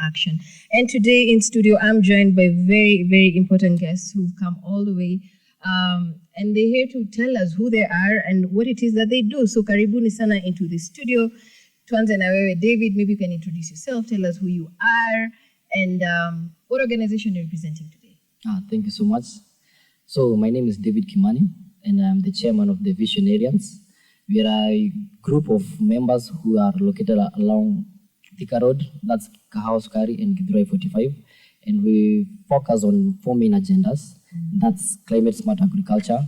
action. And today in studio, I'm joined by very, very important guests who've come all the way. And they're here to tell us who they are and what it is that they do. So karibuni sana into the studio. Tuanze na wewe, David, maybe you can introduce yourself, tell us who you are, and what organization you're representing today. Thank you so much. So my name is David Kimani, and I'm the chairman of the Visionarians. We are a group of members who are located along Thika Road, that's Kahawa Sukari and Githurai 45, and we focus on 4 main agendas. That's climate smart agriculture,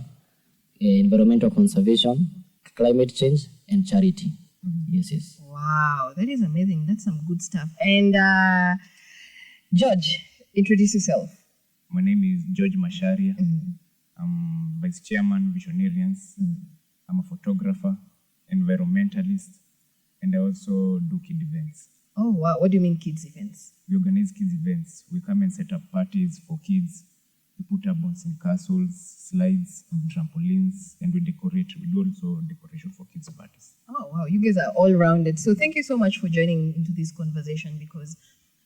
environmental conservation, climate change, and charity. Yes. Wow, that is amazing. That's some good stuff. And George, introduce yourself. My name is George Masharia. I'm vice chairman, Visionarians. I'm a photographer, environmentalist, and I also do kid events. Oh, wow. What do you mean kids events? We organize kids events. We come and set up parties for kids. We put up bouncing castles, slides, trampolines, and we decorate. We do also decoration for kids' parties. Oh, wow. You guys are all rounded. So thank you so much for joining into this conversation because,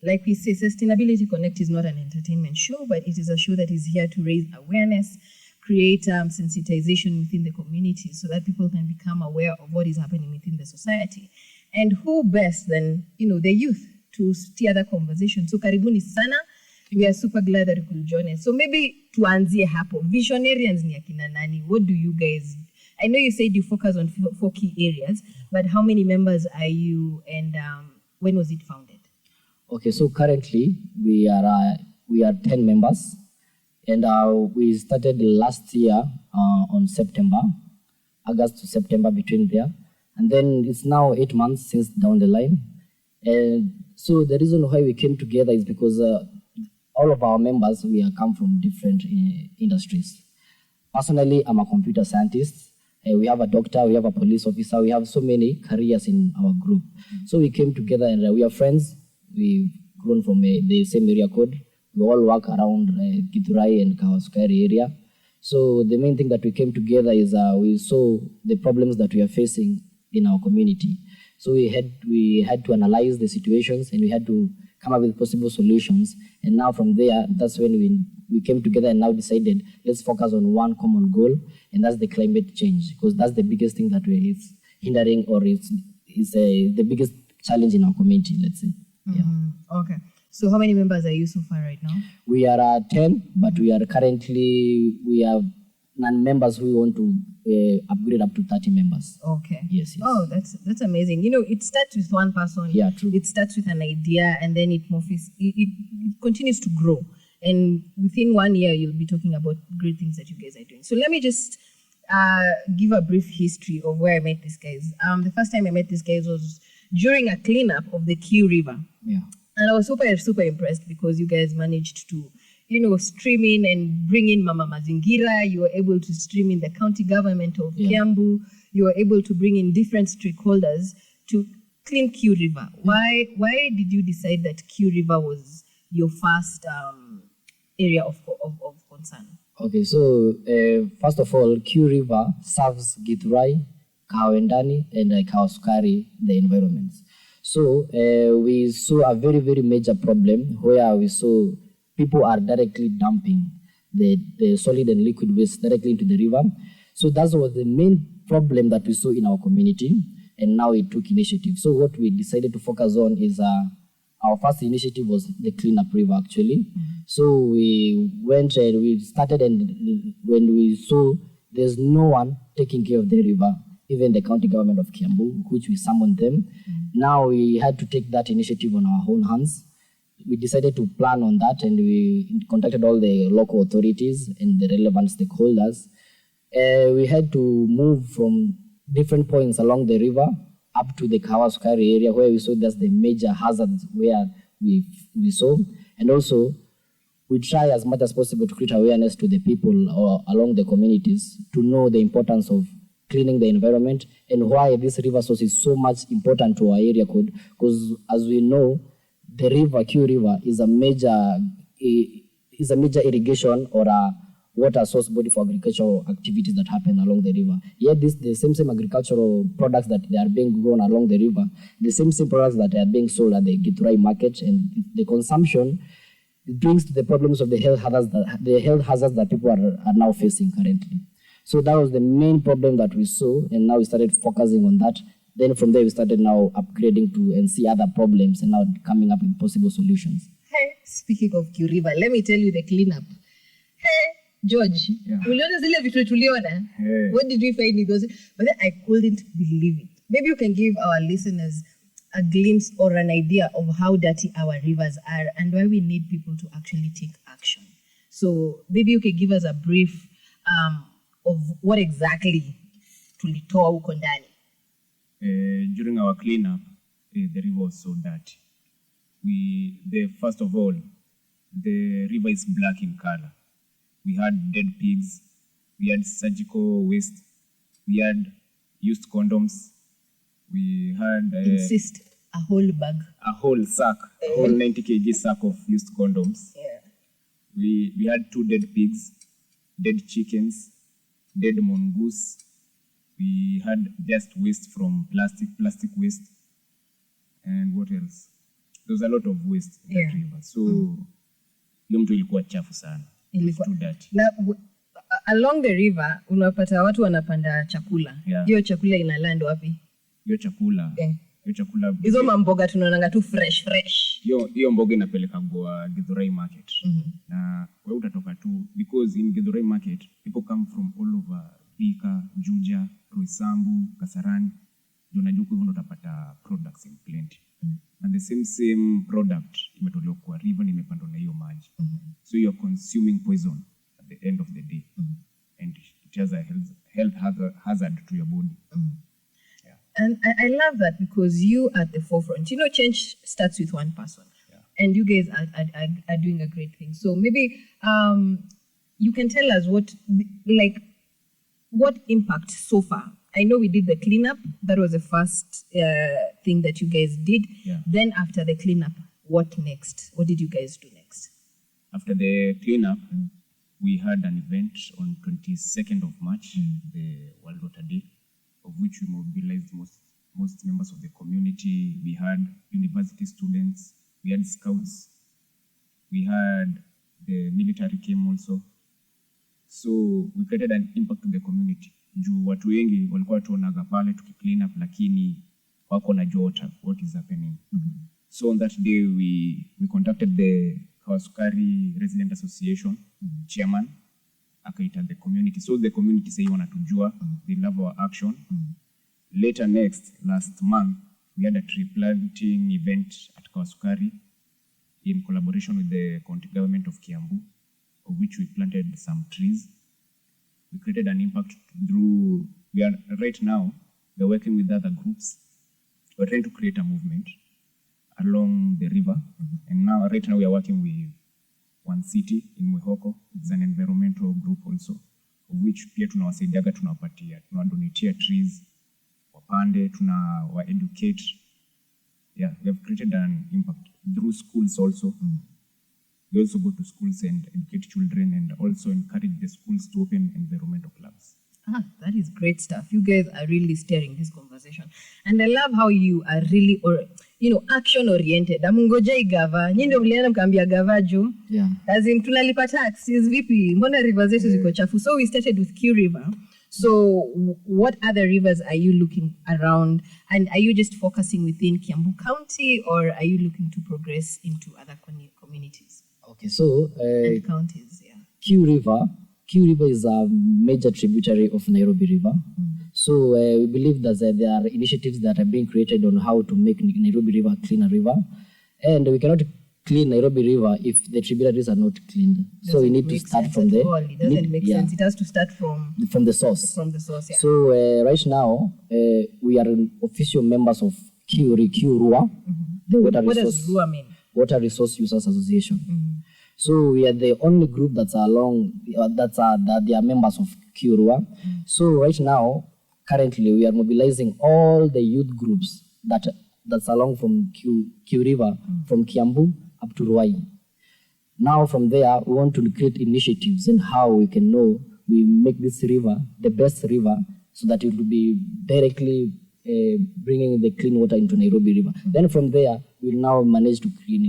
like we say, Sustainability Connect is not an entertainment show, but it is a show that is here to raise awareness, create sensitization within the community so that people can become aware of what is happening within the society. And who best than, the youth to steer the conversation. So karibuni sana. We are super glad that you could join us. So maybe tuanzie hapo. Visionarians ni akina nani? What do you guys... I know you said you focus on 4 key areas, but how many members are you and when was it founded? Okay, so currently we are 10 members. And we started last year on September, August to September between there. And then it's now 8 months since down the line. And so the reason why we came together is because all of our members, we come from different industries. Personally, I'm a computer scientist. We have a doctor, we have a police officer, we have so many careers in our group. So we came together and we are friends. We've grown from the same area code. We all work around Githurai and Kahawa Sukari area. So the main thing that we came together is we saw the problems that we are facing in our community. So we had to analyze the situations and we had to come up with possible solutions. And now from there, that's when we came together and now decided, let's focus on one common goal, and that's the climate change, because that's the biggest thing that is hindering or is the biggest challenge in our community, let's say. Yeah. Okay. So how many members are you so far right now? We are 10, but we have non-members who want to upgrade up to 30 members. Okay. Yes. Oh, that's amazing. It starts with one person. Yeah, true. It starts with an idea and then it continues to grow. And within 1 year, you'll be talking about great things that you guys are doing. So let me just give a brief history of where I met these guys. The first time I met these guys was during a cleanup of the Kiu River. Yeah. And I was super impressed because you guys managed to, stream in and bring in Mama Mazingira. You were able to stream in the county government of Kiambu. You were able to bring in different stakeholders to clean Kiu River. Why did you decide that Kiu River was your first area of concern? Okay, so first of all, Kiu River serves Githurai, Kahawendani, and Kahawa Sukari, the environments. So we saw a very, very major problem where we saw people are directly dumping the solid and liquid waste directly into the river. So that was the main problem that we saw in our community, and now we took initiative. So what we decided to focus on is our first initiative was the cleanup river actually. So we went and we started, and when we saw there's no one taking care of the river, even the county government of Kiambu, which we summoned them. Now we had to take that initiative on our own hands. We decided to plan on that, and we contacted all the local authorities and the relevant stakeholders. We had to move from different points along the river up to the Kahawa Sukari area where we saw that's the major hazards where we saw. And also, we try as much as possible to create awareness to the people or along the communities to know the importance of cleaning the environment and why this river source is so much important to our area code. Because as we know, the river, Kiu River, is a major irrigation or water source body for agricultural activities that happen along the river. Yet the same agricultural products that they are being grown along the river, the same products that are being sold at the Githurai market, and the consumption, it brings to the problems of the health hazards that people are now facing currently. So that was the main problem that we saw, and now we started focusing on that. Then from there we started now upgrading to and see other problems and now coming up with possible solutions. Hey, speaking of Q River, let me tell you the cleanup. Hey, George, uliona zile vitu tuliona? What did we find in those? But then I couldn't believe it. Maybe you can give our listeners a glimpse or an idea of how dirty our rivers are and why we need people to actually take action. So maybe you can give us a brief of what exactly tulitoa huko ndani. During our cleanup, the river was so dirty. First of all, the river is black in color. We had dead pigs, we had surgical waste, we had used condoms, we had Insist a whole bag. A whole sack, a whole 90 kg sack of used condoms. Yeah. We had 2 dead pigs, dead chickens, dead mongoose. We had just waste from plastic waste. And what else? There was a lot of waste in that river. So, hiyo mto ilikuwa chafu sana. Too dirty. Along the river, unapata watu wanapanda chakula. Hiyo chakula ina land wapi? Hiyo chakula. Hizo mamboga tunaonanga tu fresh. Hiyo mboga inapeleka kwa Githurai market. Na wewe utatoka tu because in Githurai market people come from all over Thika, Juja, Roysambu, Kasarani. Unajua kwa hivyo utapata products in plenty. And the same product imetolewa kwa river imepandwa na hiyo maji. So you are consuming poison at the end of the day. And it has a health hazard to your body. Yeah. And I love that because you are at the forefront. You know, change starts with one person. And you guys are doing a great thing. So maybe you can tell us what impact so far. I know we did the cleanup. That was the first thing that you guys did. Then after the cleanup, what next? What did you guys do next? After the cleanup, we had an event on 22nd of March, the World Water Day, of which we mobilized most members of the community. We had university students, we had scouts, we had the military came also. So we created an impact to the community. Juu watu wengi walikuwa tuonaga pale tukiclean up lakini wako na jota what is happening. So on that day we contacted the Kawasukari Resident Association chairman akaita the community. So the community say wanatujua, they love our action. Later last month we had a tree planting event at Kawasukari in collaboration with the county government of Kiambu, of which we planted some trees. We created an impact through, right now, we're working with other groups. We're trying to create a movement along the river. And right now we are working with one city in Mwihoko. It's an environmental group also, of which pia tunawasaidiaga tunawadonatia trees, wapande, tunawa-educate. Yeah, we have created an impact through schools also. We also go to schools and educate children and also encourage the schools to open environmental clubs. That is great stuff. You guys are really steering this conversation. And I love how you are really, action-oriented. Amungojai gava. Nyinyi ndio mlienda mkaambia gava juu. As in, tunalipa taxes, vipi? Mbona rivers zetu ziko chafu? So we started with Q River. So what other rivers are you looking around? And are you just focusing within Kiambu County or are you looking to progress into other communities? Okay, so and counties, Q River is a major tributary of Nairobi River. So we believe that there are initiatives that are being created on how to make Nairobi River a cleaner river. And we cannot clean Nairobi River if the tributaries are not cleaned. So we need to start from there. It doesn't make sense. It has to start from the source. From the source, yeah. So right now, we are official members of QRUA. What does RUA mean? Water Resource Users Association. So we are the only group that they are members of QRUA. So right now, currently, we are mobilizing all the youth groups that's along from Q River, from Kiambu up to Ruai. Now from there, we want to create initiatives and how we can know we make this river the best river so that it will be directly bringing the clean water into Nairobi River. Then from there, we'll now manage to clean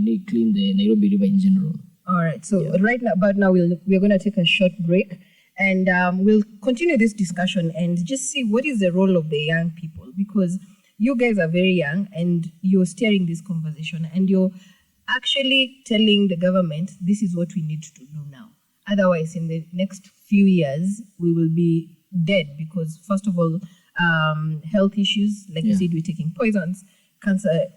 the Nairobi River in general. All right. So now we're going to take a short break, and we'll continue this discussion and just see what is the role of the young people, because you guys are very young and you're steering this conversation and you're actually telling the government this is what we need to do now. Otherwise, in the next few years, we will be dead because, first of all, health issues, like you said, we're taking poisons, cancer,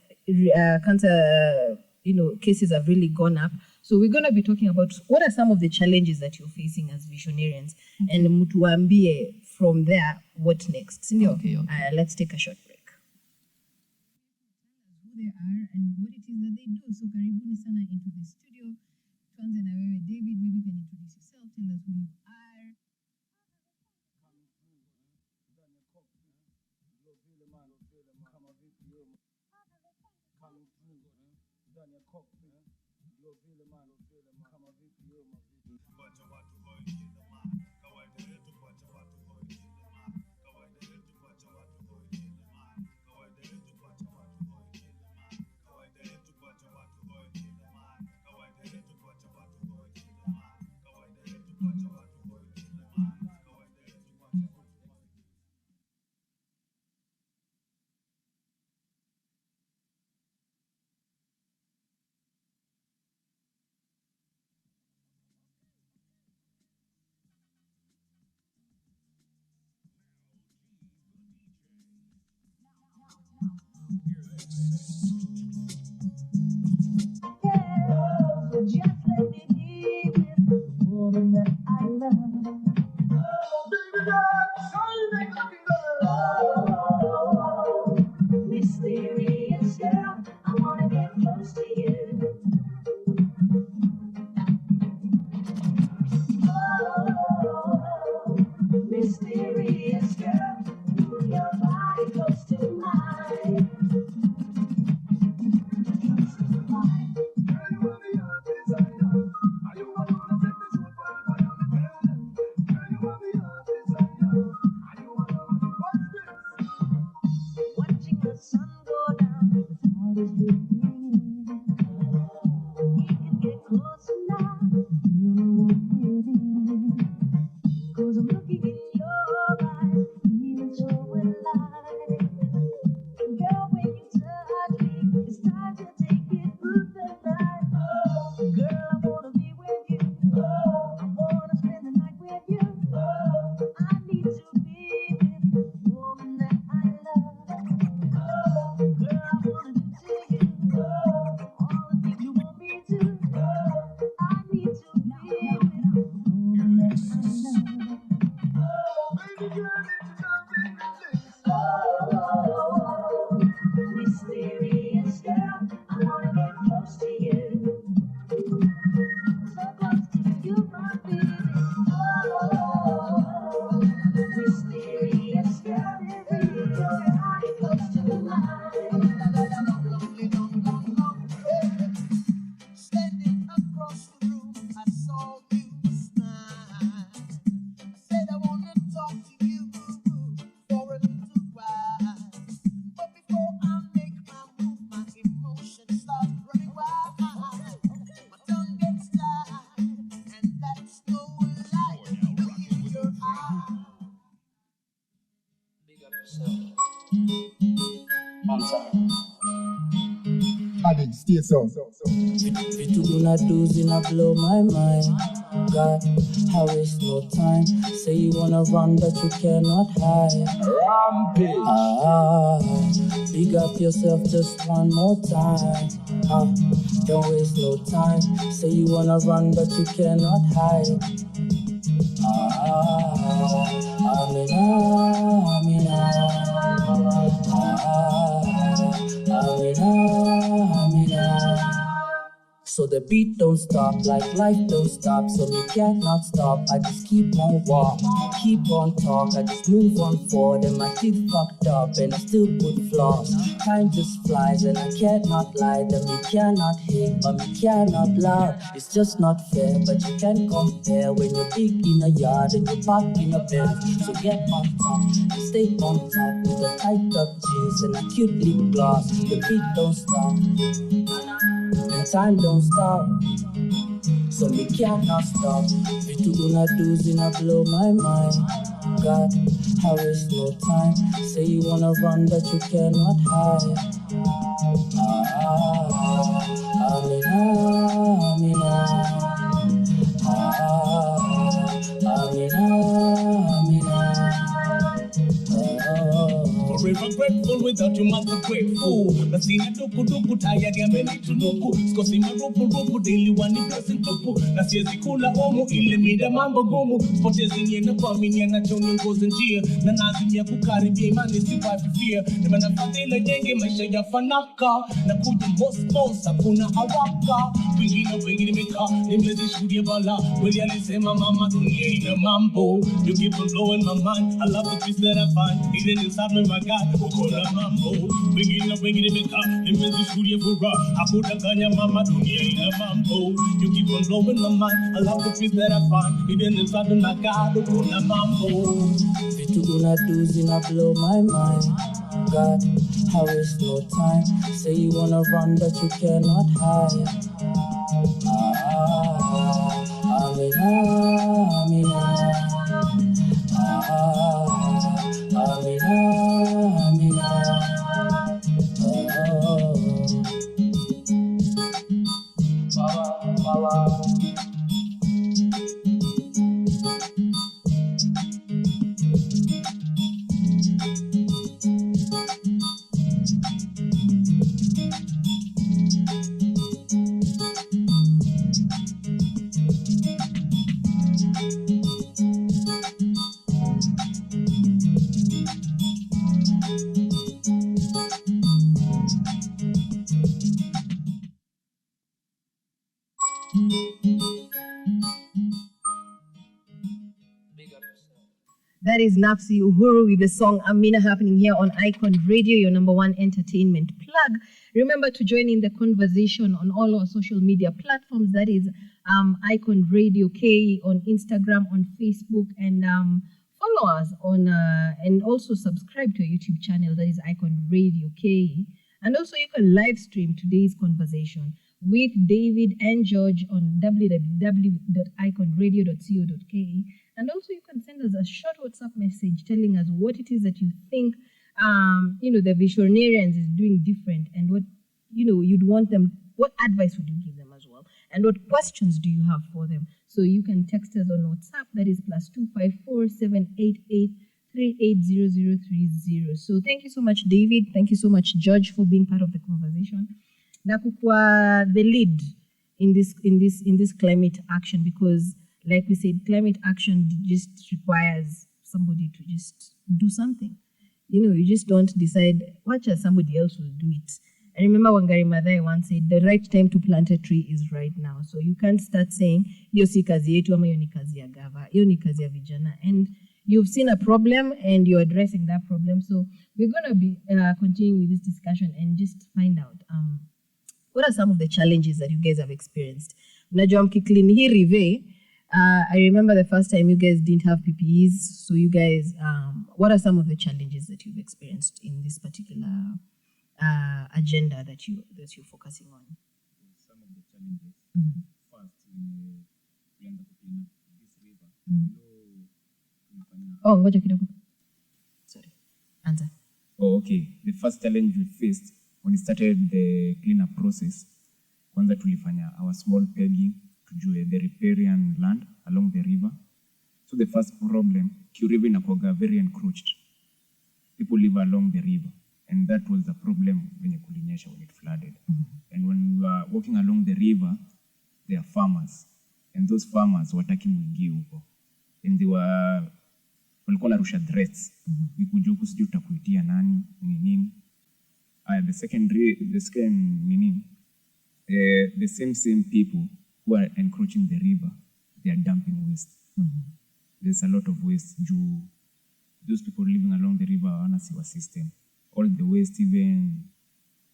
cases have really gone up. So we're going to be talking about what are some of the challenges that you're facing as visionarians, and mutuambie from there, what next? Sindio? Okay. Let's take a short break. Who they are and what it is that they do. So karibuni sana into the studio. Tuanze na wewe David, maybe you can introduce yourself, tell us who you are. Mysterious girl, I wanna get close to you. Oh, mysterious girl, move your body close to mine. Watching the sun go down, the tide is drifting in. We can get closer now, feel breathing. 'Cause I'm looking in your eyes, feeling so alive. Girl, when you touch me, it's time to take it through the night. Girl, I wanna be with you. I wanna spend the night with you. I need to be with the woman that I love. Girl, I wanna do to you all the things you want me to. I need to be with the woman that I love. Oh, mysterious girl, I wanna get close to you. So close to you, my baby. Oh, mysterious girl, bring your body close to mine. Standing across the room, I saw you smile. I said I wanna talk to you for a little while. But before I make my move, my emotions start running wild. My tongue gets tied, and that's no lie. Look in your eyes. Big up yourself. I'm sorry. Adi, stay so. Vitu do zina blow my mind. God, I waste no time. Say you wanna run, but you cannot hide. Rampage. Big up yourself just one more time. Don't waste no time. Say you wanna run, but you cannot hide. Amina, Amina. Amina, Amina. So the beat don't stop, like life don't stop. So me cannot stop, I just keep on walk, keep on talk. I just move on forward and my teeth fucked up and I still put flaws. Time just flies and I cannot lie. That me cannot hate, but me cannot lie. It's just not fair, but you can't compare when you're big in a yard and you're back in a bed. So get on top, and stay on top with the tight up jeans and a cute lip gloss. The beat don't stop. And time don't stop, so me cannot stop. Vitu una do zina blow my mind. God, I waste no time. Say you wanna run, but you cannot hide. Amina, Amina. Amina, Amina. Forever grateful without you, mother grateful. Nasina duku tired ya meni tunuku. Skosi marupu daily wani blessing tupu. Na siezi kula omu ile mida mambo gumu. Spotezi nyena kwa minya na choni ngozi njia. Na nazimia kukaribia imani siwafifia. Nema nafadhila jenge maisha ya fanaka. Na kuja boss hakuna haraka. Wengine meka nimlezi shudia bala. Weli alisema mama dunia ina mambo. You keep on blowing my mind. I love the peace that I find. Hidden inside me, my God, ukola mambo. Wengine meka nimlezi shudia fura. Hakuda kanya mama dunia ina mambo. You keep on blowing my mind. I love the peace that I find. Hidden inside me, my God, ukola mambo. Vitu una do zina blow my mind. God, I waste no time. Say you wanna run, but you cannot hide. Amina, Amina. Amina, Amina. Baba. That is Napsi Uhuru with the song Amina, happening here on Icon Radio, your number one entertainment plug. Remember to join in the conversation on all our social media platforms. That is Icon Radio K on Instagram, on Facebook, and follow us on and also subscribe to our YouTube channel. That is Icon Radio K. And also you can live stream today's conversation with David and George on www.iconradio.co.ke. And also you can send us a short WhatsApp message telling us what it is that you think, the visionarians is doing different, and what, you'd want them, what advice would you give them as well? And what questions do you have for them? So you can text us on WhatsApp, that is +254 788 380030. So thank you so much, David. Thank you so much, George, for being part of the conversation. Nakukwa the lead in this climate action, because like we said, climate action just requires somebody to just do something. You just don't decide, watch as somebody else will do it. I remember Wangari Maathai once said, the right time to plant a tree is right now. So you can't start saying, hiyo si kazi yetu ama hiyo ni kazi ya gava, hiyo ni kazi ya vijana. And you've seen a problem and you're addressing that problem. So we're going to be continuing with this discussion and just find out what are some of the challenges that you guys have experienced. Unajua mkiklini hii rive, I remember the first time you guys didn't have PPEs. So you guys, what are some of the challenges that you've experienced in this particular agenda that you're focusing on? Some of the challenges. First, when we end up cleaning this river, Oh, ngoja kidogo. Sorry. Answer. Oh, okay. The first challenge we faced when we started the cleanup process, kwanza tulifanya our small pegging to the riparian land along the river. So the first problem, Q River inakuwaga very encroached. People live along the river, and that was the problem when it flooded. And when we were walking along the river, there are farmers, and those farmers were attacking mwingi huko, and they were walikuwa narusha threats. Nikuja huku sijui utakuitia nani nini. The second nini, the same people who are encroaching the river, they are dumping waste. There's a lot of waste. Those people living along the river hawana sewer system. All the waste, even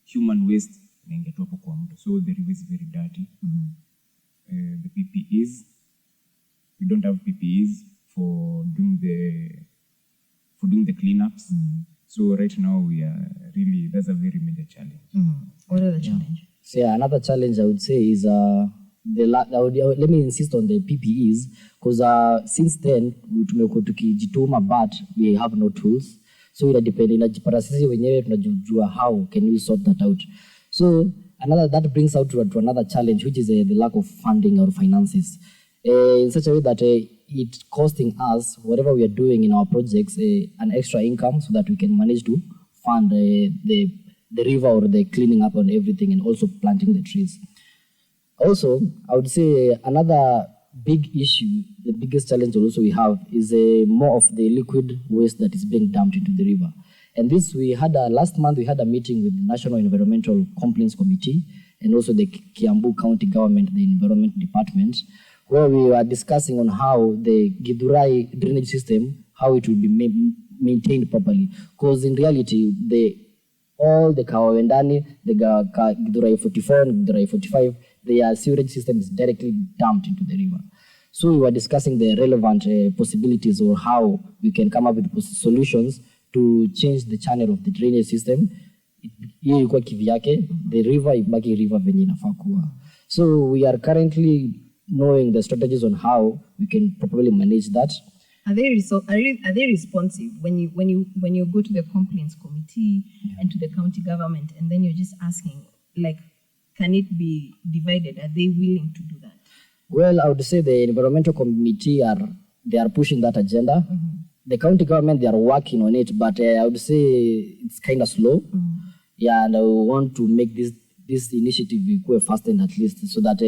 human waste, inaingia hapo kwa mto. So the river is very dirty. The PPEs, we don't have PPEs for doing the cleanups. So right now we are really, that's a very major challenge. What are the challenges? So yeah, another challenge I would say is let me insist on the PPEs because since then tumekuwa tukijituma but we have no tools. So inajipata sisi wenyewe tunajua how can we sort that out. So that brings out to another challenge, which is the lack of funding or finances, in such a way that it's costing us, whatever we are doing in our projects, an extra income so that we can manage to fund the river or the cleaning up on everything and also planting the trees. Also, I would say another big issue, the biggest challenge also we have is more of the liquid waste that is being dumped into the river. And this last month we had a meeting with the National Environmental Complaints Committee and also the Kiambu County Government, the Environment Department, where we were discussing on how the Githurai drainage system, how it will be maintained properly. Because in reality, all the Kawendani, the Githurai 44 and Githurai 45, their sewage system is directly dumped into the river. So we were discussing the relevant possibilities or how we can come up with solutions to change the channel of the drainage system. Hiyo ilikuwa kivyake, the river ibaki river venye inafaa kuwa. So we are currently knowing the strategies on how we can properly manage that. Are they responsive when you go to the complaints committee and to the county government and then you're just asking, like, can it be divided? Are they willing to do that? Well, I would say the environmental committee are pushing that agenda. The county government, they are working on it, but I would say it's kind of slow. Yeah, and I want to make this initiative go faster at least so that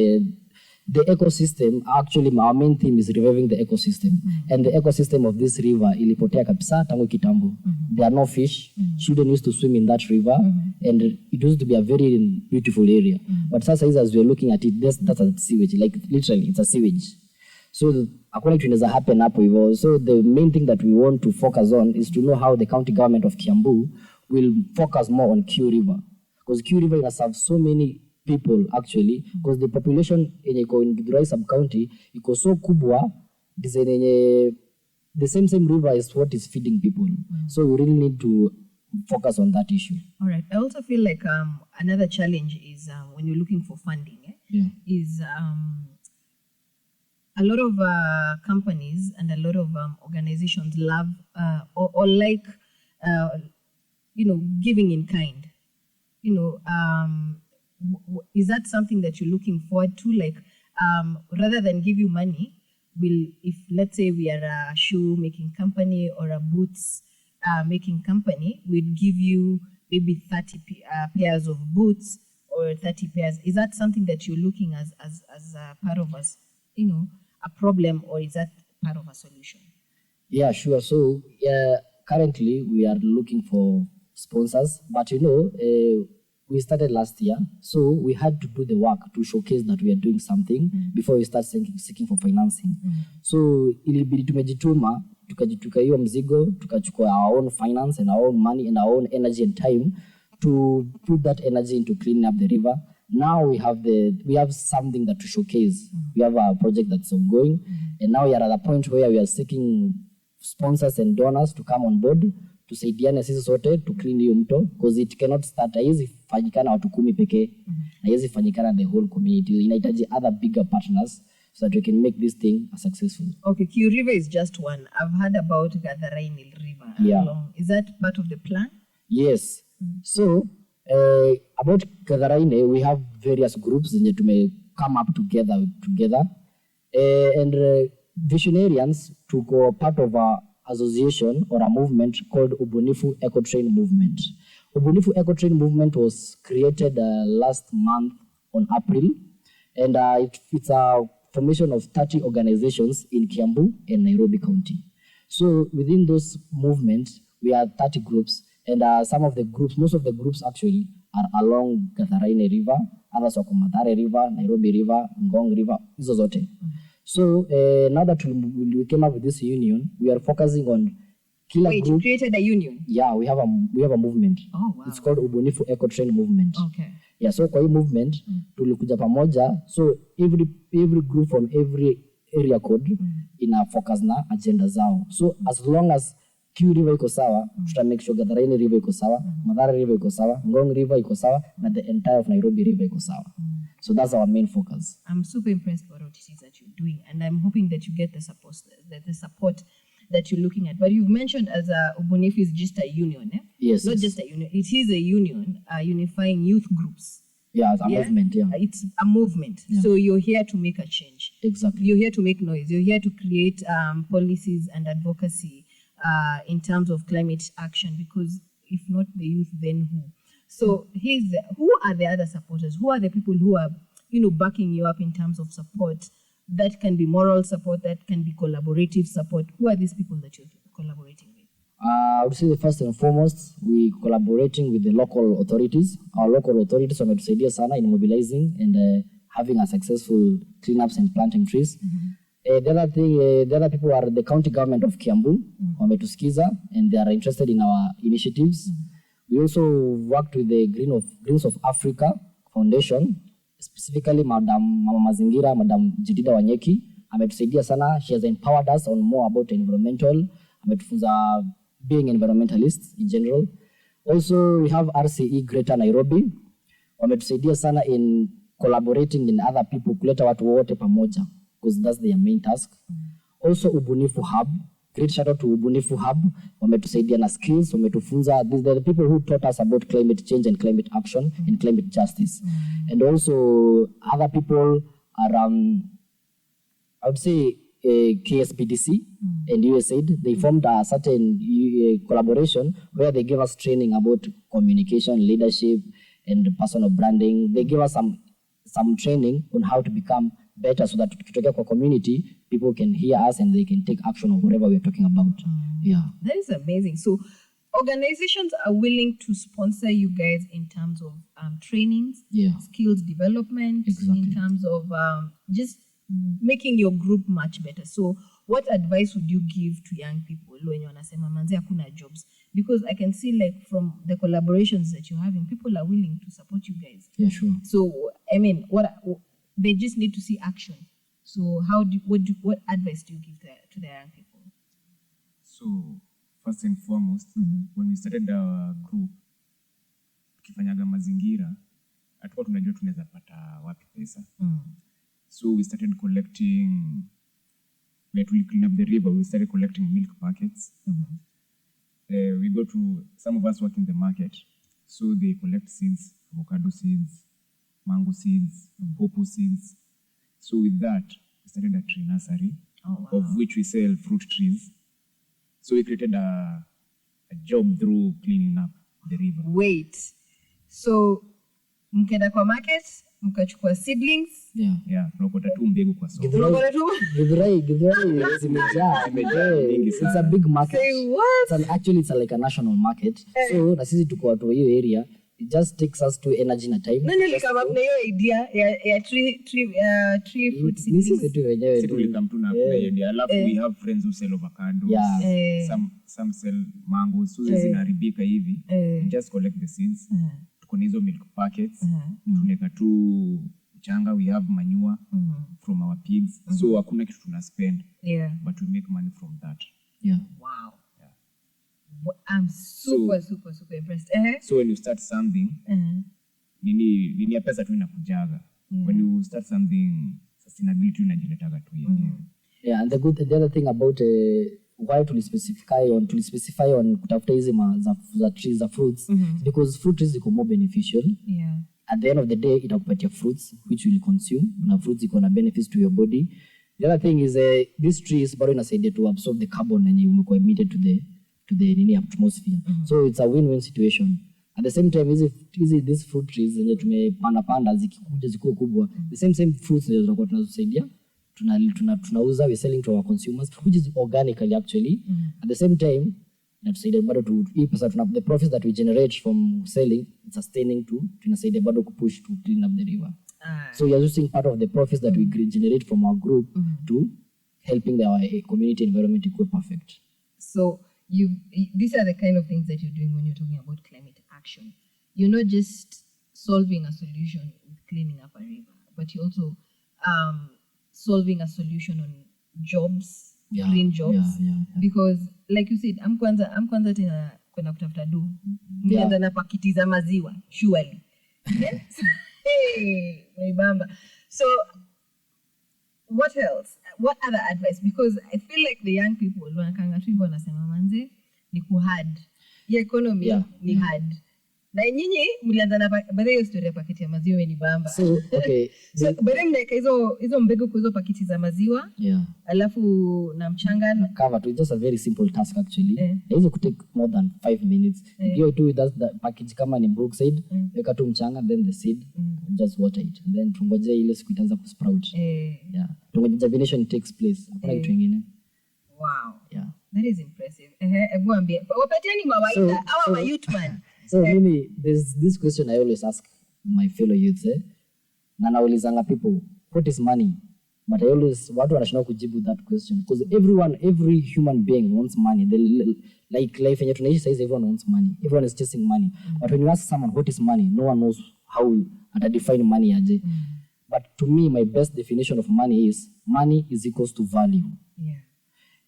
the ecosystem, actually our main theme is reviving the ecosystem. And the ecosystem of this river, ilipotea kabisa tangu kitambo. There are no fish. Children used to swim in that river. And it used to be a very beautiful area. But sasa as we're looking at it, that's a sewage. Like literally, it's a sewage. So according to what happen hapo hivyo. So the main thing that we want to focus on is to know how the county government of Kiambu will focus more on Q River. Because Q River has served so many people actually, because the population in Githurai sub-county iko so kubwa, the same river is what is feeding people. So we really need to focus on that issue. All right. I also feel like another challenge is when you're looking for funding, is a lot of companies and a lot of organizations love or like, giving in kind. Is that something that you're looking forward to? Like, rather than give you money, if let's say we are a shoe making company or a boots making company, we'd give you maybe 30 pairs of boots or 30 pairs. Is that something that you're looking as a part of a problem, or is that part of a solution? Yeah, sure. So currently we are looking for sponsors, but we started last year, so we had to do the work to showcase that we are doing something before we start seeking for financing. So ilibidi tumejituma, tukajituka hiyo mzigo, tukachukua our own finance and our own money and our own energy and time to put that energy into cleaning up the river. Now we have something that to showcase. We have a project that's ongoing, and now we are at a point where we are seeking sponsors and donors to come on board tusaidiane sisi sote to clean hiyo mto, because it cannot start, haiwezi fanyikana watu 10 pekee, haiwezi fanyikana the whole community. Inahitaji other bigger partners so that we can make this thing successful. Okay, Q River is just one. I've heard about Gatharaini River. Yeah. Is that part of the plan? Yes. So about Gatharaini, we have various groups that may come up together, and visionarians to go part of a association or a movement called Ubunifu Ecotrain Movement. Ubunifu Ecotrain Movement was created last month on April, and it's a formation of 30 organizations in Kiambu and Nairobi County. So within those movements, we have 30 groups, and most of the groups actually are along Gatharaine River, others wako Mathare River, Nairobi River, Ngong River, hizo zote. So now that we came up with this union, we are focusing on kila Wait, group. you created a union? Yeah, we have a movement. Oh, wow. It's called Ubunifu Eco Train Movement. Okay. Yeah, so kwa hii movement tulikuja pamoja, so every group from every area code ina focus na agenda zao. So as long as Q River iko sawa, tuta make sure Gatharaine River iko sawa, Mathare River iko sawa, Ngong River iko sawa, na the entire of Nairobi River iko sawa. So that's our main focus. I'm super impressed by what it is that you're doing, and I'm hoping that you get the support that you're looking at. But you've mentioned as a Ubunifu is just a union, eh? Yes. Not just a union. It is a union unifying youth groups. Yeah, it's a movement, yeah. It's a movement. Yeah. So you're here to make a change. Exactly. You're here to make noise. You're here to create policies and advocacy in terms of climate action, because if not the youth, then who? So who are the other supporters? Who are the people who are, backing you up in terms of support? That can be moral support, that can be collaborative support. Who are these people that you're collaborating with? I would say first and foremost, we collaborating with the local authorities. Our local authorities wametusaidia sana in mobilizing and having a successful cleanups and planting trees. The other people are the county government of Kiambu, wametusikiza, and they are interested in our initiatives. We also worked with the Greens of Africa Foundation, specifically Mama Mazingira, Madam Jedida Wanyeki. Ametusaidia sana. She has empowered us on more about environmental. Ametufunza being environmentalists in general. Also, we have RCE Greater Nairobi. Wametusaidia sana in collaborating in other people, kuleta watu wote pamoja, because that's their main task. Also, Ubunifu Hub. Great shout out to Ubunifu Hub. Wametusaidia na skills, wametufunza. These are the people who taught us about climate change and climate action and climate justice. And also other people around, I would say KSPDC and USAID. They formed a certain collaboration where they gave us training about communication, leadership, and personal branding. They gave us some training on how to become better, so that tukitokea kwa community, people can hear us and they can take action on whatever we're talking about. Yeah. That is amazing. So organizations are willing to sponsor you guys in terms of trainings, skills development, Exactly. in terms of just making your group much better. So what advice would you give to young people when wanasema manze hakuna jobs? Because I can see, like, from the collaborations that you're having, people are willing to support you guys. Yeah, sure. So I mean, they just need to see action. So what advice do you give to the young people? So first and foremost, when we started our group, tukifanyaga mazingira, hatukuwa tunajua tunaweza pata wapi pesa. So we started collecting, like we clean up the river, we started collecting milk packets. We go to, some of us work in the market, so they collect seeds, avocado seeds, mango seeds, pawpaw seeds. So with that, we started a tree nursery, of which we sell fruit trees. So we created a job through cleaning up the river. Wait, so mkenda kwa market, mkachukua seedlings? Yeah, tunakota tu mbegu kwa soko. Githurai zimejaa. It's a big market. Say what? Actually, it's like a national market. So na sisi tuko watu wa hiyo area. It just takes us to energy na time. Nani alikama up na hiyo idea ya tree fruit seedlings? Sisi tu wenyewe Sisi tulikam tu na idea. Alafu we have friends who sell avocados. Some sell mangoes. So zinaharibika hivi. We just collect the seeds. Tuko na hizo milk packets. Tunaweka tu mchanga. We have manure from our pigs. So hakuna kitu tuna spend. But we make money from that. Yeah. Wow. I'm super impressed. So when you start something, nini ya pesa tu inakujaga. When you start something, sustainability inajiletaga tu yenyewe. Yeah, and the other thing about why to specify on kutafuta hizi za trees za fruits, because fruit trees ziko more beneficial. At the end of the day, itakupatia fruits which you will consume, na fruits iko na benefits to your body. The other thing is these trees bado inasaidia to absorb the carbon yenye umekuwa emitted to the atmosphere. So it's a win-win situation. At the same time, these fruit trees zenye tumepanda zikikuja zikuwe kubwa, the same fruits zenye tunakuwa tunazosaidia tunauza, we selling to our consumers, which is organically actually. At the same time, inatusaidia bado hii pesa the profits that we generate from selling sustaining tunasaidia bado kupush to clean up the river. So we are using part of the profits that we generate from our group to helping our community environment to go perfect. So these are the kind of things that you're doing when you're talking about climate action. You're not just solving a solution with cleaning up a river, but you're also solving a solution on jobs, green jobs. Because like you said, I'm kwanza tena kwenda kutafuta do. Nianza na pakiti za maziwa, surely. Yes? Hey, Bamba. So what else? What other advice? Because I feel like the young people wanakanga tu hivyo wanasema manze ni kuhard. Economy ni hard. Na nyinyi mlianza na baada ya story ya pakiti ya maziwa ni bamba. So okay. So baada mnaeka hizo mbegu kwa hizo pakiti za maziwa. Alafu na mchanga cover to just a very simple task actually. It could take more than 5 minutes. If you do that the package kama ni brookside, weka tu mchanga then the seed, just water it. And then tungoje ile siku itaanza kusprout. Tungoje germination takes place. Hakuna kitu kingine. Wow. That is impressive. Hebu ambie. Wapatieni mawaidha au youth man. So mimi, there's this question I always ask my fellow youths. Na naulizanga people, what is money? But I always, watu wanashindwa kujibu that question. Because every human being wants money. Like life yenye tunaishi says everyone wants money. Everyone is chasing money. But when you ask someone, what is money? No one knows how to define money aje. But to me, my best definition of money is equals to value.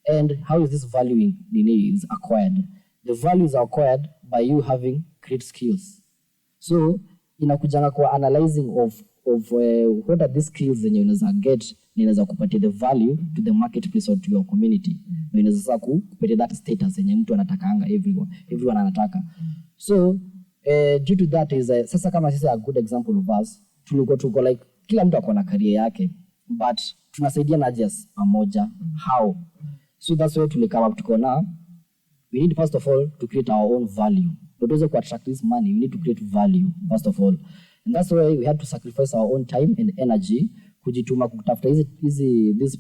And how is this value is acquired? The value is acquired by you having great skills. So inakujanga kwa analyzing of what are these skills zenye unaweza get na inaweza kupatia the value to the marketplace or to your community. Na inaweza kupatia that status zenye mtu anatakanga everyone anataka. So due to that is sasa kama sisi a good example of us tuko like kila mtu akona career yake but tunasaidia na just pamoja. How? So that's why tulikama tuko na we need first of all to create our own value. But also to attract this money, we need to create value first of all. And that's why we had to sacrifice our own time and energy kujituma kutafuta this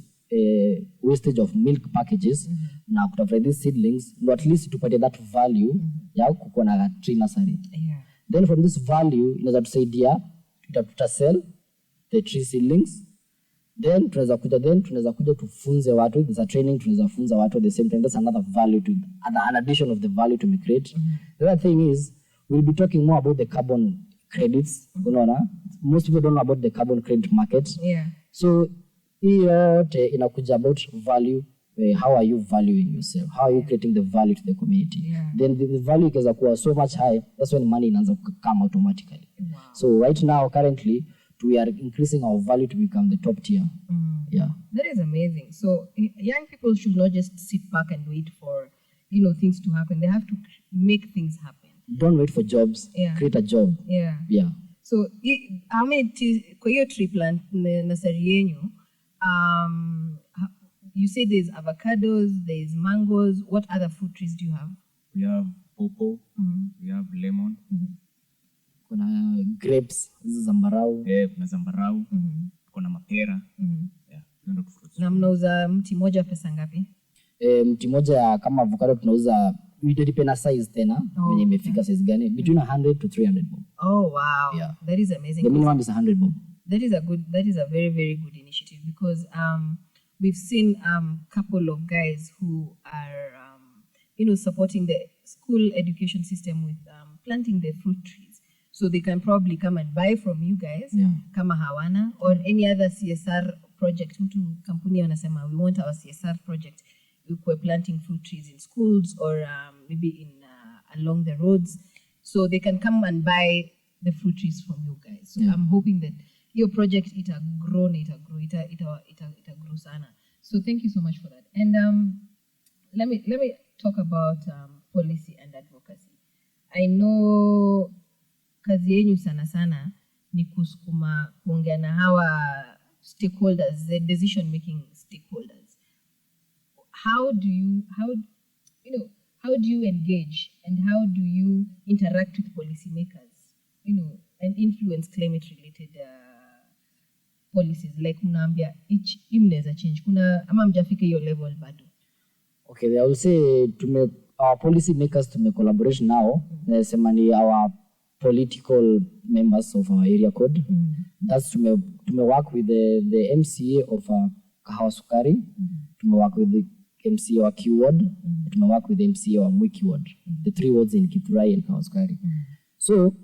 wastage of milk packages na kutafuta these seedlings, no at least tupate that value ya kukuwa na tree nursery. Then from this value inaweza tusaidia tutasell the tree seedlings. Then tunaweza kuja tufunze watu, there's a training tunaweza funza watu at the same time. That's another value to an addition of the value to be create. The other thing is we'll be talking more about the carbon credits. Unaona, most people don't know about the carbon credit market. So hiyo inakuja about value. How are you valuing yourself? How are you creating the value to the community? Then the value is so much high. That's when money inaanza come automatically. So right now currently we are increasing our value to become the top tier. That is amazing. So young people should not just sit back and wait for things to happen. They have to make things happen. Don't wait for jobs. Create a job. So kwa hiyo tree plant nursery yenyu, you say there's avocados, there's mangoes. What other fruit trees do you have? We have pawpaw, we have lemon. Kuna grapes, hizi zambarau. Kuna zambarau. Kuna mapera. Na mnauza mti moja pesa ngapi? Mti moja kama avocado tunauza depend na size tena, wenye imefika size gani, between 100 to 300 bob. Oh wow. That is amazing. The minimum is 100 bob. That is a very, very good initiative because we've seen couple of guys who are supporting the school education system with planting the fruit trees. So they can probably come and buy from you guys, kama hawana, or any other CSR project. Mtu kampuni wanasema we want our CSR project. We're planting fruit trees in schools or maybe in along the roads. So they can come and buy the fruit trees from you guys. So I'm hoping that your project ita grow sana. So thank you so much for that. And let me talk about policy and advocacy. I know kazi yenyu sana ni kusukuma kuongea na hawa stakeholders, the decision making stakeholders. How do you engage and how do you interact with policymakers, and influence climate related policies? Like mnaambia imneza change kuna ama mjafika hiyo level bado? Okay, I will say our policy makers to collaborate now, nasema ni our political members of our area code. That's to work with the MCA of Kahawa Sukari, to work with the MCA wa Keyword, to work with the MCA wa Mwiki Ward, the 3 wards in Githurai and Kahawa Sukari. So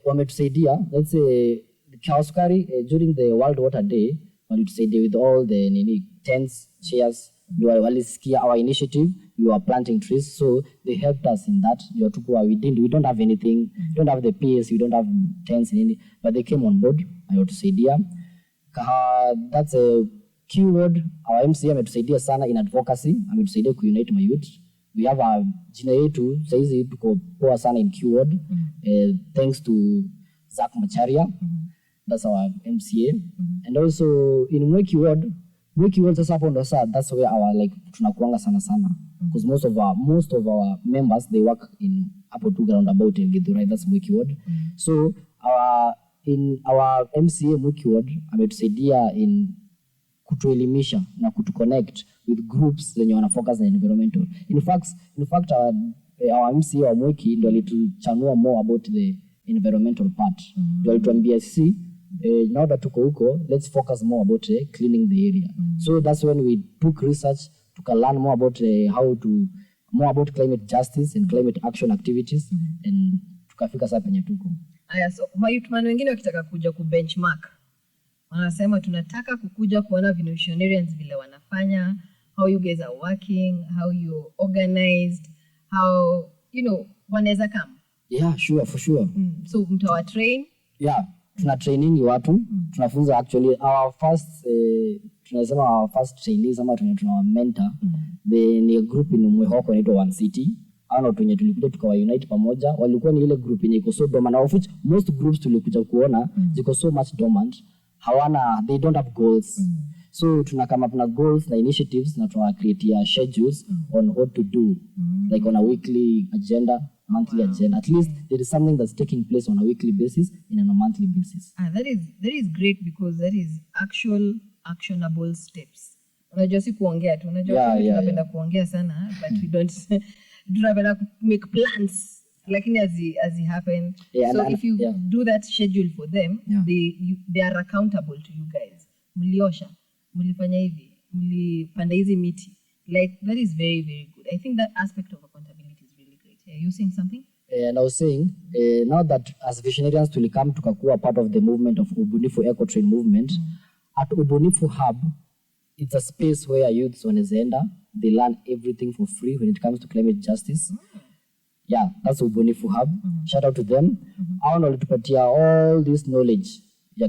wametusaidia, let's say Kahawa Sukari during the World Water Day, walitusaidia with all the tents, chairs. Walisikia our initiative, we were planting trees, so they helped us in that. We don't have anything, we don't have the PS, we don't have tents, but they came on board. Wametusaidia. That's a keyword. Our MCA ametusaidia sana in advocacy, ametusaidia kuunite my youth. We have a jina yetu saizi tuko poa sana in keyword, thanks to Zach Macharia. That's our MCA. And also in Mwiki Ward sasa hapo ndo sasa, that's where our tunakuanga sana because most of our members they work in hapo tu ground about in Githurai, that's Mwiki Ward. So our MCA Mwiki Ward ametusaidia in kutuelimisha na kutuconnect with groups zenye wana focus on environmental. In fact our MCA wa Mwiki ndo alituchanua more about the environmental part. Ndio alituambia sisi now that tuko huko, let's focus more about cleaning the area. So that's when we took research to learn more about more about climate justice and climate action activities, and tukafika sasa penye tuko. Aya, so mayutman wengine wakitaka kuja ku benchmark, wanasema tunataka kukuja kuona visionarians vile wanafanya, how you guys are working, how you organized, how wanaweza come. Yeah, sure, for sure. So mtawa train? Yeah. Tuna training watu, tunafunza actually our first trainees ama tuna mentor, ni a group in Mwehoko inaitwa One City. Hao tunye tulikuja tukawa unite pamoja, walikuwa ni ile group yenye iko so dormant, of which most groups tulikuja kuona ziko so much dormant, they don't have goals. So tuna come up na goals na initiatives na tuna create schedules on what to do, like on a weekly agenda, monthly agenda. At least there is something that's taking place on a weekly basis and on a monthly basis. That is great, because that is actual actionable steps. Unajua si kuongea tu, unajua tunapenda kuongea sana, but we don't tunapenda make plans, lakini as it happen. So if you do that schedule for them, they are accountable to you guys. Mliosha, mlifanya hivi, mlipanda hizi miti. Like that is very, very good. I think that aspect of accountability is really great. Are you saying something? And I was saying, now that as visionarians tulikam tukakuwa part of the movement of Ubunifu Eco Train movement, at Ubunifu Hub, it's a space where youths wanaenda, they learn everything for free when it comes to climate justice. Yeah, that's Ubunifu Hub. Shout out to them. I want to all this knowledge,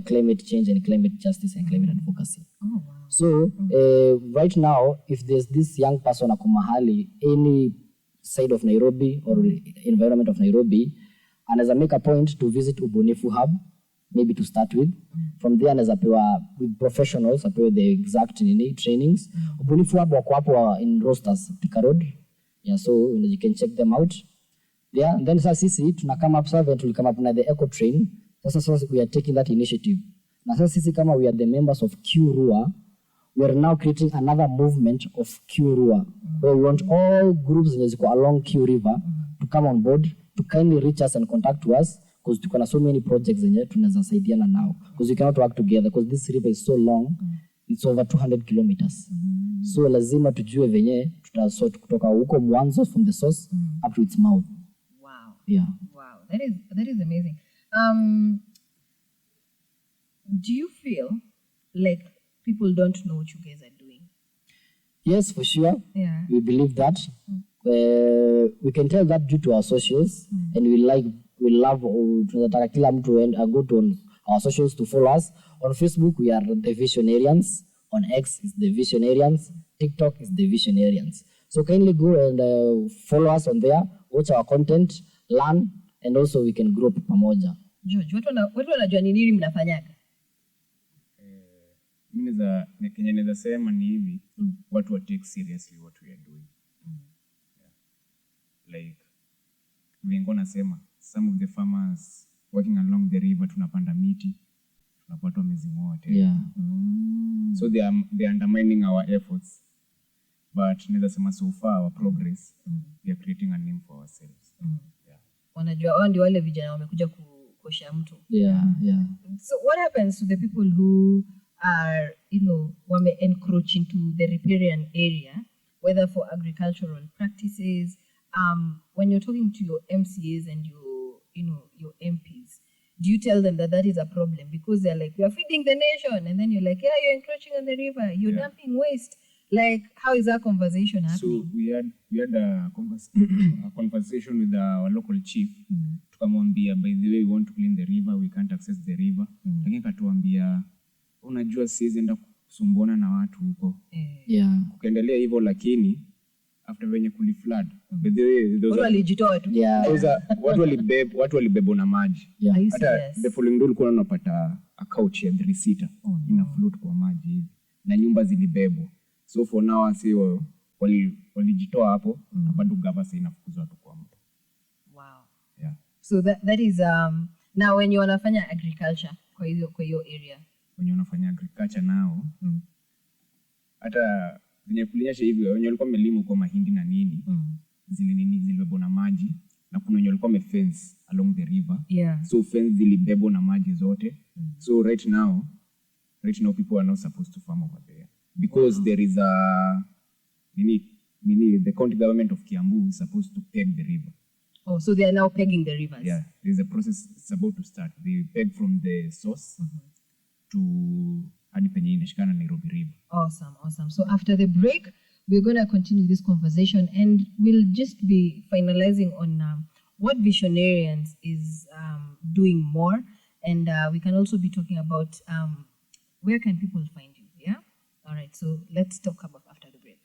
climate change and climate justice and climate advocacy. Oh, wow. So right now, if there's this young person akumahali, any side of Nairobi or environment of Nairobi, and as I make a point to visit Ubunifu Hub, maybe to start with. From there, as with professionals, the exact trainings. Ubunifu Hub wako hapo in Rosters, Thika Road. Yeah, so you can check them out. Yeah, and then sisi tunakama up servant, we come up na the eco train. So we are taking that initiative. Na sisi kama we are the members of QRUA, we are now creating another movement of QRUA. Where we want all groups along Q River to come on board, to kindly reach us and contact us, because we have so many projects tunaweza saidiana now. Because we cannot work together, because this river is so long, it's over 200 kilometers. So lazima tujue venye tutasort kutoka huko mwanzo from the source up to its mouth. Wow. Yeah. Wow. That is amazing. Do you feel like people don't know what you guys are doing? Yes, for sure. Yeah. We believe that. We can tell that due to our socials, and we love tunataka kila mtu go to our socials to follow us. On Facebook, we are the Visionarians. On X is the Visionarians. TikTok is the Visionarians. So kindly go and follow us on there, watch our content, learn, and also we can grow pamoja. George, watu wanajua ni nini mnafanyaga? Mimi Kenya naweza sema ni hivi, watu take seriously what we are doing. Like Vingo nasema, some of the farmers working along the river tunapanda miti, tunapata wamezing'oa tena. Yeah. So they are undermining our efforts. but naweza sema so far our progress, we are creating a name for ourselves. Wanajua wao ndio wale vijana wamekuja kuosha mtu. Yeah. So what happens to the people who are, wame encroach into the riparian area, whether for agricultural practices, when you're talking to your MCAs and your MPs, do you tell them that is a problem? Because they're like, we are feeding the nation, and then you're like, yeah, you're encroaching on the river, you're dumping waste. Like, how is that conversation happening? So we had a conversation with our local chief. Tukamwambia, by the way, we want to clean the river, we can't access the river. Lakini katuambia, unajua siwezi enda kusumbuana na watu huko. Yeah. Kukaendelea hivyo, lakini after venye kuliflood, by the way, watu walijitoa tu. watu walibebwa na maji. Hata the following day ulikuwa unapata a couch ya 3-seater ina float kwa maji hivi, na nyumba zilibebwa. So for now asi walijitoa hapo, na bado gava inafukuzwa watu kwa mto. Wow. Yeah. So that is now when you wanafanya agriculture kwa hiyo area. When you wanafanya agriculture nao, hata venye kulinyesha hivi, wenye walikuwa wamelima kwa mahindi na nini, zilibebwa na maji, na kuna wenye walikuwa wamefence along the river. Yeah. So fence zilibebwa na maji zote. So right now people are not supposed to farm over there because there is the county government of Kiambu is supposed to peg the river. Oh, so they are now pegging the rivers. Yeah, there's a process it's about to start. They peg from the source to hadi penye inashikana Nairobi River. Awesome. So after the break, we're going to continue this conversation, and we'll just be finalizing on what Visionarians is doing more, and we can also be talking about where can people find you. Yeah. All right. So let's talk about after the break.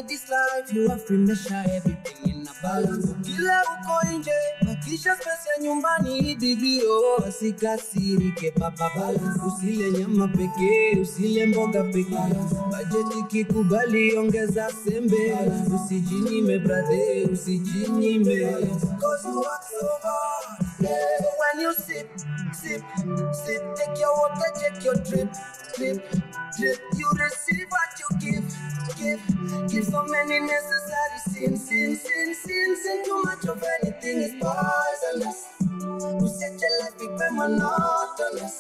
This life you have to measure everything in a balance. Kila uko nje, bakisha pesa nyumbani bibio, asikasirike papa balance. Usile nyama pekee, usile mboga pekee. Bajeti kikubali ongeza sembe. Usijinyime brother, usijinyime. Cause you work so hard. Yeah. So when you sip, take your water, take your drip. You receive what you give so many necessary sins, and too much of anything is poisonous. You set your life become monotonous.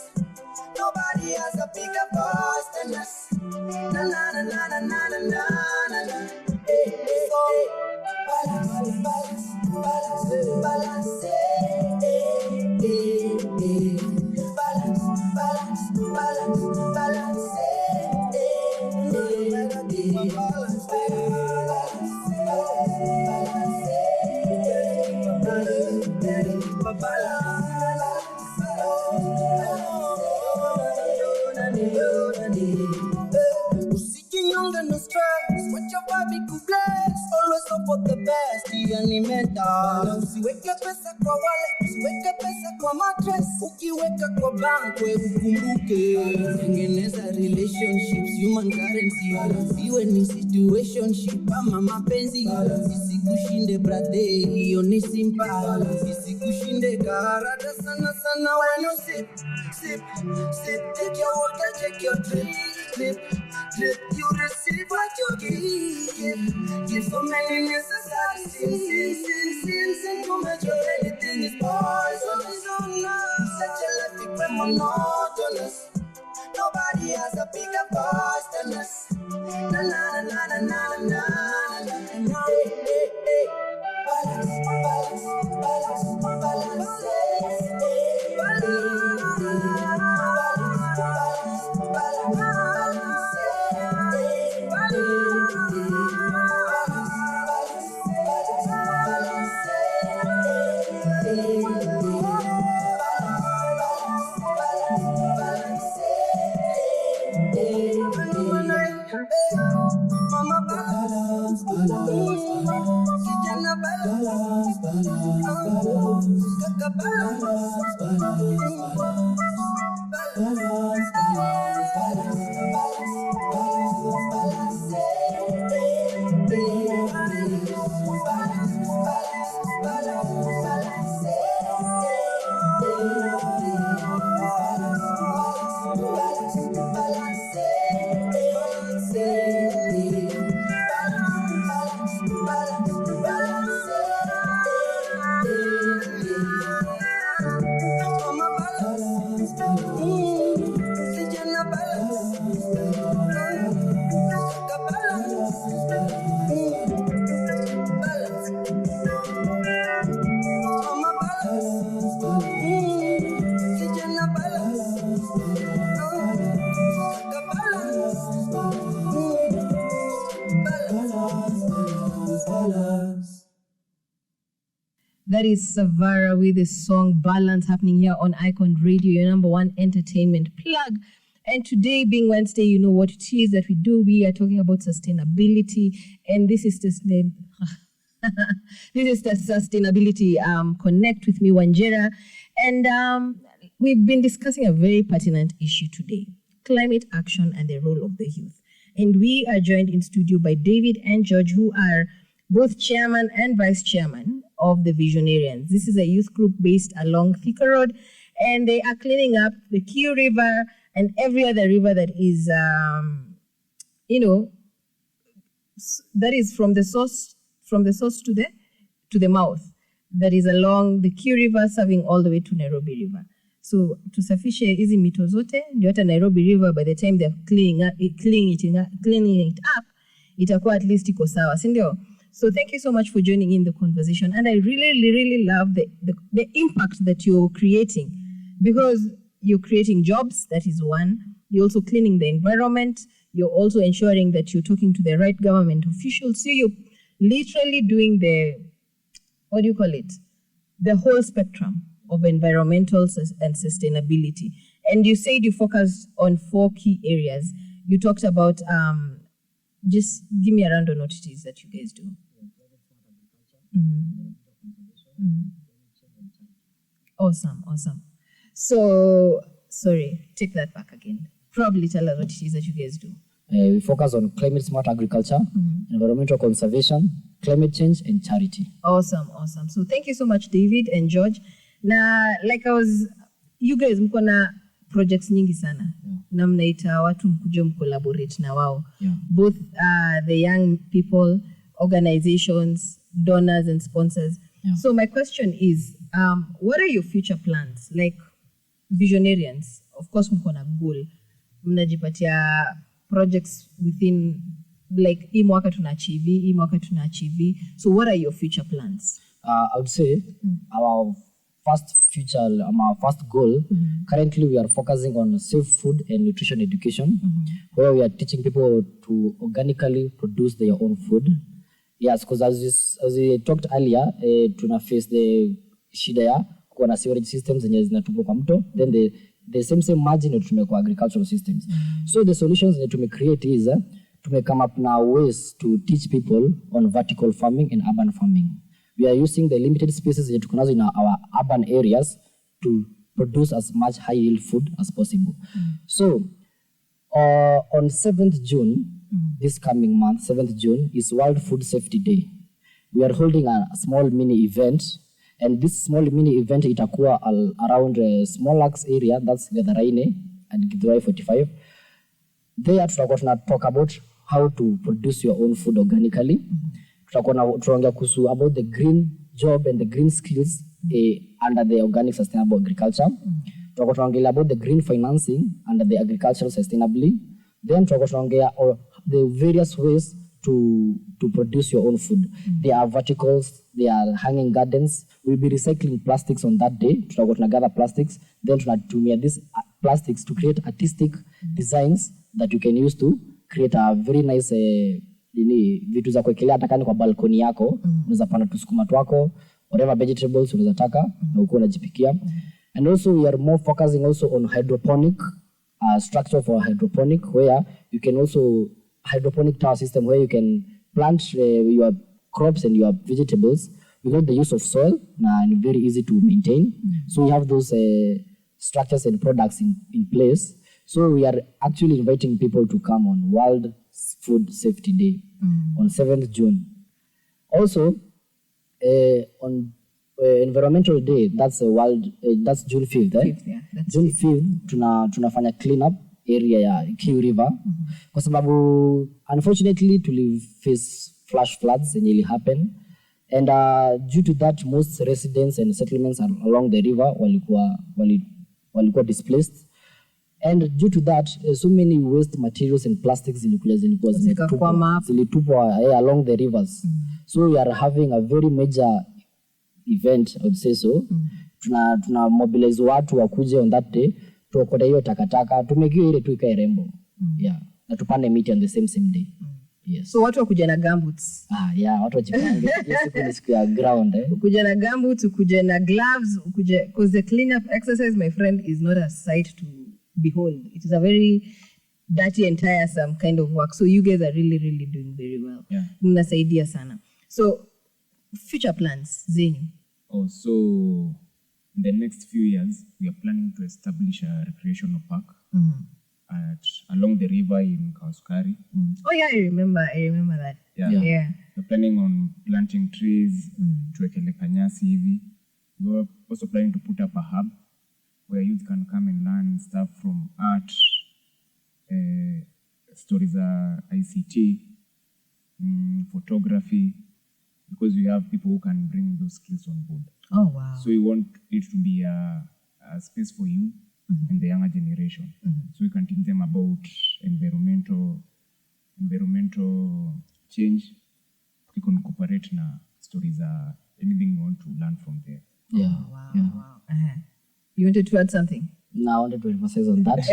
Nobody has a bigger voice than us. Na na na na na na na na na. So balance. Usijinyonge no stress, watch your body to bless. Always hope for the best, mental. Usiweke pesa kwa wallet, usiweke pesa kwa mattress. Ukiweka kwa bank, we ukumbuke. Tengeneza relationships, human currency. Iwe ni situationship ama mapenzi. Isikushinde brother, hiyo ni simple. Isikushinde karada sana when you sip. Take your water, take your drip. You receive what you give so many necessary sins, and too much of anything is poison. Such a life become monotonous. Nobody has a bigger voice than us. Na na na na na na na. Hey. That is Savara with the song Balance, happening here on Icon Radio, your number one entertainment plug. And today being Wednesday, you know what it is that we do. We are talking about sustainability, and this is the Sustainability Connect with me, Wanjira. And we've been discussing a very pertinent issue today, climate action and the role of the youth. And we are joined in studio by David and George, who are both chairman and vice chairman of the Visionarians. This is a youth group based along Thika Road, and they are cleaning up the Kio River and every other river that is, that is from the source to the mouth, that is along the Kio River, serving all the way to Nairobi River. So tusafishe hizi mito zote, ndio hata Nairobi River, by the time they're cleaning it up, itakuwa at least iko sawa, si ndio? So thank you so much for joining in the conversation. And I really love the impact that you're creating, because you're creating jobs, that is one. You're also cleaning the environment. You're also ensuring that you're talking to the right government officials. So you're literally doing the whole spectrum of environmental and sustainability. And you said you focused on 4 key areas. You talked about, just give me a random what it is that you guys do. Awesome. So, sorry, take that back again. Probably tell us what it is that you guys do. We focus on climate smart agriculture, environmental conservation, climate change, and charity. Awesome. So thank you so much, David and George. Na, you guys mko na projects nyingi sana. Na mnaita watu mkuje mcollaborate na wao. Both the young people, organizations, donors, and sponsors. So my question is, what are your future plans? Like Visionarians, of course mko na goal. Mnajipatia projects within, like, hii mwaka tunaachieve. So what are your future plans? I would say our first goal, currently we are focusing on safe food and nutrition education, where we are teaching people to organically produce their own food. Yes, because as we talked earlier, tuna face the shida ya kuwa na sewerage systems zenye zinatupwa kwa mto, then the same margin that tumekuwa agricultural systems. So the solutions that we create is to come up now ways to teach people on vertical farming and urban farming. We are using the limited spaces that we have in our urban areas to produce as much high yield food as possible. So on 7th June, this coming month, 7th June, is World Food Safety Day. We are holding a small mini event, and this small mini event itakuwa around Small Lakes area, that's Gatharaine and Githurai 45. There tutakuwa tuna talk about how to produce your own food organically. Tutaongea kuhusu about the green job and the green skills under the organic sustainable agriculture. Tutaongea about the green financing under the agricultural sustainably. Then tutaongea the various ways to produce your own food. There are verticals, there are hanging gardens. We'll be recycling plastics on that day. Tutakuwa gather plastics, then tunatumia these plastics to create artistic designs that you can use to create a very nice vitu za kuekelea hata kani kwa balkoni yako. Unaweza panda tusukuma twako, whatever vegetables unaweza taka na uko unajipikia. And also we are more focusing also on hydroponic structure for hydroponic, where you can also hydroponic tower system where you can plant your crops and your vegetables without the use of soil and very easy to maintain. So we have those structures and products in place. So we are actually inviting people to come on World Food Safety Day on 7th June. Also, on Environmental Day, that's that's June 5th. June 5th, tunafanya clean up area ya Kiu River. Kwa sababu, unfortunately, to face flash floods and it happen. And due to that, most residents and settlements along the river walikuwa displaced. And due to that, so many waste materials and plastics zilitupwa along the rivers. So we are having a very major event, I would say so. Tuna mobilize watu wakuje on that day, tuokote hiyo takataka, tumekiwa ile tu ikae rembo. Yeah. Na tupande miti on the same day. Yes. So watu wakuja na gumboots. Yeah, watu wajipange. Siku ni siku ya ground. Kuja na gumboots, kuja na gloves, because the cleanup exercise, my friend, is not a sight to behold. It is a very dirty and tiresome kind of work. So you guys are really, really doing very well. Yeah. Mnasaidia sana. So future plans, zenyu? So in the next few years, we are planning to establish a recreational park along the river in Kawasukari. Oh yeah, I remember that. Yeah. We're planning on planting trees, tuwekele kanyasi hivi. We're also planning to put up a hub where youth can come and learn stuff from art, stories, ICT, photography, because we have people who can bring those skills on board. Oh wow. So we want it to be a space for youth and the younger generation. So we can teach them about environmental change. We can cooperate na stories, anything you want to learn from there. Yeah. Wow. You wanted to add something? No, I wanted to emphasize on that.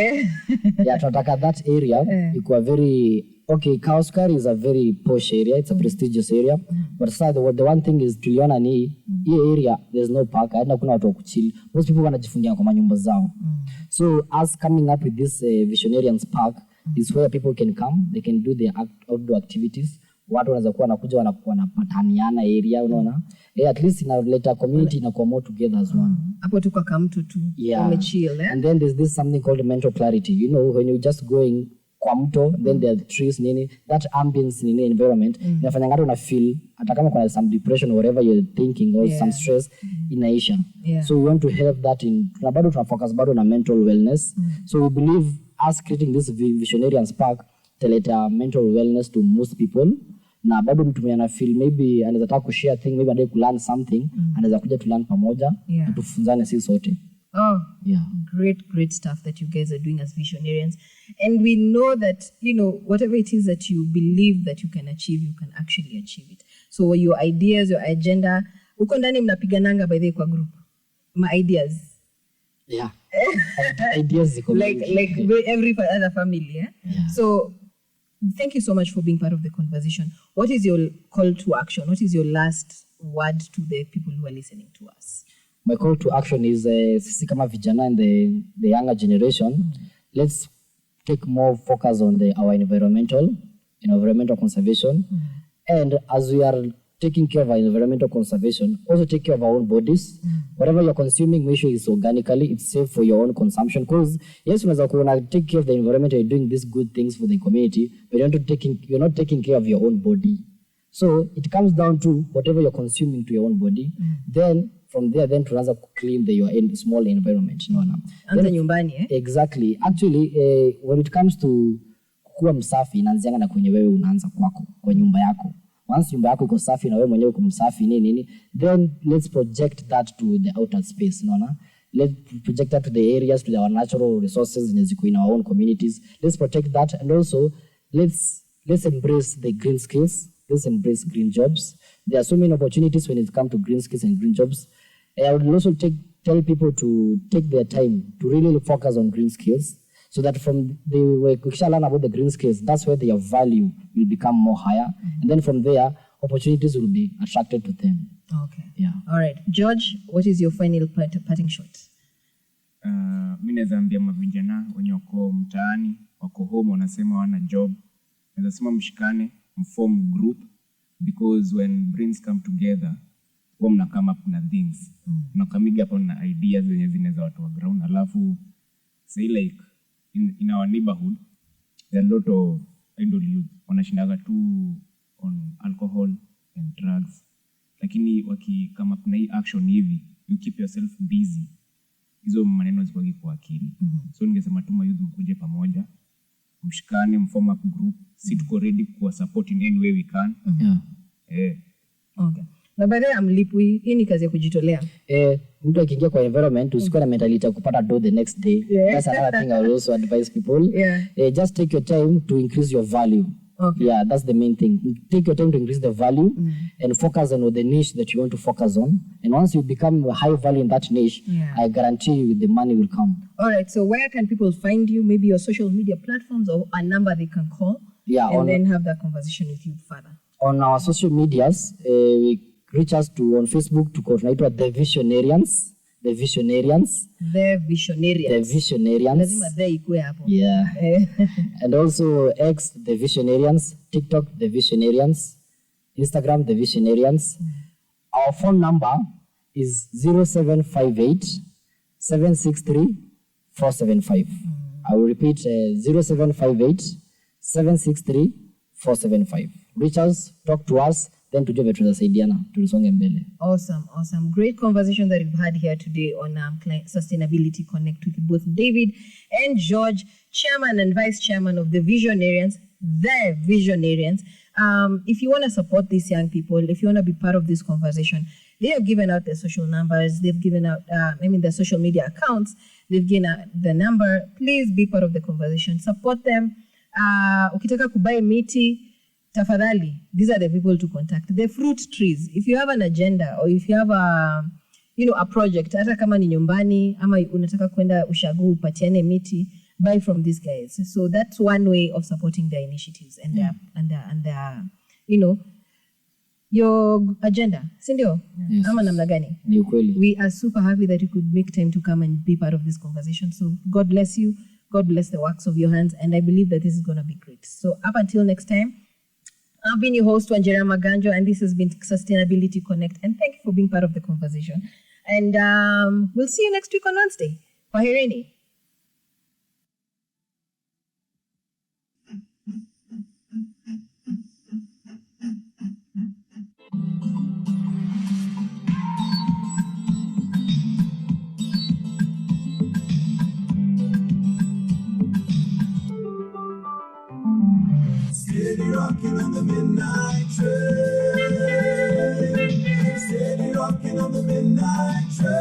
Yeah, tunataka that area ikuwa very okay. Kawasukari is a very posh area. It's a prestigious area. But the one thing is tuliona ni hii area there's no park. Haina kuna watu wa kuchill. Most people wanajifungia kwa manyumba zao. So us coming up with this Visionarians Park is where people can come. They can do their outdoor activities. Watu wanaweza kuwa wanakuja wanapataniana area, unaona. At least inaleta community na kwa more together as one. Hapo tu kwa kamtu tu. Wamechill, And then there's this something called mental clarity. You know, when you just going kwa mto, then there are trees nini, that ambience nini environment, inafanya ngatu una feel hata kama kuna some depression or whatever you're thinking or some stress inaisha. So we want to help that in bado tuna focus bado na mental wellness. So we believe us creating this Visionarians Park teleta mental wellness to most people. Na bado mtu mwenye ana feel maybe anaweza taka kushare thing, maybe anataka learn something, anaweza kuja tu learn pamoja, na tufunzane sisi sote. Oh, great stuff that you guys are doing as visionarians. And we know that, whatever it is that you believe that you can achieve, you can actually achieve it. So your ideas, your agenda, uko ndani mnapigananga by the kwa group. My ideas. Yeah. Ideas like every other family, yeah? So thank you so much for being part of the conversation. What is your call to action? What is your last word to the people who are listening to us? My call to action is sisi kama vijana and the younger generation, let's take more focus on our environmental conservation. And as we are taking care of our environmental conservation, also take care of our own bodies. Whatever you're consuming, make sure it's organically, it's safe for your own consumption. Because yes, when you take care of the environment, you're doing these good things for the community, but you're not taking care of your own body. So it comes down to whatever you're consuming to your own body. Then from there, then to clean your small environment. Exactly. Actually, when it comes to kuwa msafi, inaanzianga na kwenye wewe unaanza kwako, kwa nyumba yako. Once nyumba yako iko safi na wewe mwenyewe uko msafi nini, then let's project that to the outer space, unaona. Let's project that to the areas, to our natural resources in our own communities. Let's protect that, and also let's embrace the green skills. Let's embrace green jobs. There are so many opportunities when it comes to green skills and green jobs. I would also tell people to take their time to really focus on green skills, so that from we shall learn about the green skills, that's where their value will become more higher. And then from there, opportunities will be attracted to them. Okay. Yeah. All right. George, what is your final parting shot? Mimi naweza ambia mavijana wenye wako mtaani, wako home, wanasema wana job. Naweza sema mshikane, form group, because when brains come together, huwa mna come up na things. Mnakamiga hapo na ideas zenye zinaweza watu wa ground. Alafu say like in our neighborhood there are a lot of idle youth wanashindaga tu on alcohol and drugs. Lakini waki come up na hii action hivi, you keep yourself busy. Hizo maneno zikuwagi kwa akili. So ningesema tu youth mkuje pamoja, mshikane, mform up group, si tuko ready kuwa support in any way we can. Okay. Na by the way, amlipwi, hii ni kazi ya kujitolea. Mtu akiingia kwa environment usikuwe na mentality ya kupata do the next day. That's another thing I will also advise people. Just take your time to increase your value. Okay. Yeah, that's the main thing. Take your time to increase the value and focus on the niche that you want to focus on. And once you become high value in that niche, I guarantee you the money will come. All right. So where can people find you? Maybe your social media platforms or a number they can call and then have that conversation with you further. On our social medias, we reach us to on Facebook to coordinate The Visionarians. The Visionarians. Lazima the ikue hapo. Yeah. And also X, The Visionarians. TikTok, The Visionarians. Instagram, The Visionarians. Our phone number is 0758 763 475. I will repeat 0758 763 475. Reach us, talk to us, then tujue vile tunasaidiana tulisonge mbele. Awesome. Great conversation that we've had here today on Sustainability Connect with both David and George, Chairman and Vice Chairman of the Visionarians. If you want to support these young people, if you want to be part of this conversation, they have given out their social numbers, they've given out, their social media accounts, they've given out the number. Please be part of the conversation. Support them. Ukitaka kubai miti, tafadhali, these are the people to contact. The fruit trees. If you have an agenda or if you have a project, hata kama ni nyumbani ama unataka kwenda ushago upatiane miti, buy from these guys. So that's one way of supporting their initiatives and their your agenda. Sindio? Yes. Ama namna gani? Ni ukweli. We are super happy that you could make time to come and be part of this conversation. So God bless you. God bless the works of your hands. And I believe that this is going to be great. So up until next time, I've been your host, Wanjira Maganjo, and this has been Sustainability Connect. And thank you for being part of the conversation. And we'll see you next week on Wednesday. Kwaherini. Steady rocking on the midnight train. Steady rocking on the midnight train.